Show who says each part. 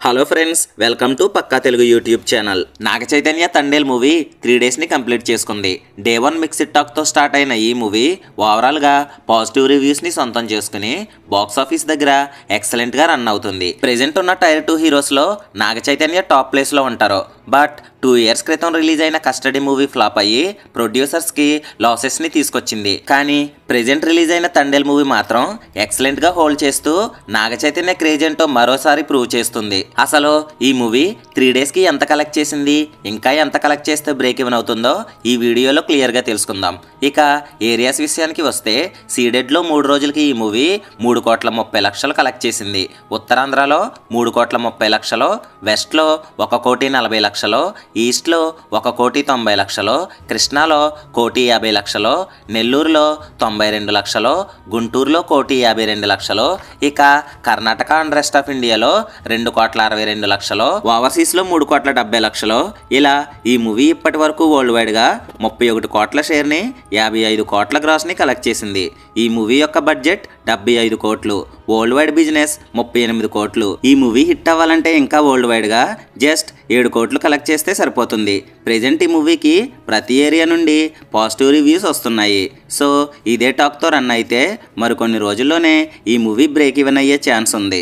Speaker 1: Hello friends, welcome to Pakka Telugu YouTube channel. Naga Chaitanya Thandel movie 3 డేస్ని complete చేసుకుంది. Day 1 mixed టాక్తో start అయిన ఈ మూవీ ఓవరాల్గా పాజిటివ్ రివ్యూస్ని సొంతం చేసుకుని బాక్స్ ఆఫీస్ దగ్గర ఎక్సలెంట్గా రన్ అవుతుంది. ప్రెజెంట్ ఉన్న టైర్ 2 హీరోస్లో నాగ చైతన్య టాప్ ప్లేస్లో ఉంటారు. బట్ 2 ఇయర్స్ క్రితం రిలీజ్ అయిన కస్టడీ మూవీ ఫ్లాప్ అయ్యి ప్రొడ్యూసర్స్కి లాసెస్ని తీసుకొచ్చింది. కానీ ప్రెజెంట్ రిలీజ్ అయిన తండేల్ మూవీ మాత్రం ఎక్సలెంట్గా హోల్డ్ చేస్తూ నాగ చైతన్య క్రేజ్ ఏంటో మరోసారి ప్రూవ్ చేస్తుంది. అసలు ఈ మూవీ 3 డేస్కి ఎంత కలెక్ట్ చేసింది, ఇంకా ఎంత కలెక్ట్ చేస్తే బ్రేక్ ఈవెన్ అవుతుందో ఈ వీడియోలో క్లియర్గా తెలుసుకుందాం. ఇక ఏరియాస్ విషయానికి వస్తే సీడెడ్లో 3 రోజులకి ఈ మూవీ 3,30,00,000 కలెక్ట్ చేసింది. ఉత్తరాంధ్రలో 3,30,00,000, వెస్ట్లో 1,40,00,000, ఈస్ట్లో 1,90,00,000, కృష్ణాలో 1,50,00,000, నెల్లూరులో 92,00,000, గుంటూరులో 1,52,00,000, ఇక కర్ణాటక అండ్ రెస్ట్ ఆఫ్ ఇండియాలో 2,62,00,000, ఓవర్సీస్లో 3,70,00,000. ఇలా ఈ మూవీ ఇప్పటి వరకు వరల్డ్ వైడ్గా 31 కోట్ల షేర్ని, 55 కోట్ల గ్రాస్ని కలెక్ట్ చేసింది. ఈ మూవీ యొక్క బడ్జెట్ 75 కోట్లు, వరల్డ్ వైడ్ బిజినెస్ 38 కోట్లు. ఈ మూవీ హిట్ అవ్వాలంటే ఇంకా వరల్డ్ వైడ్గా జస్ట్ 7 కోట్లు కలెక్ట్ చేస్తే సరిపోతుంది. ప్రెజెంట్ ఈ మూవీకి ప్రతి ఏరియా నుండి పాజిటివ్ రివ్యూస్ వస్తున్నాయి. సో ఇదే టాక్తో రన్ అయితే మరికొన్ని రోజుల్లోనే ఈ మూవీ బ్రేక్ ఈవెన్ అయ్యే ఛాన్స్ ఉంది.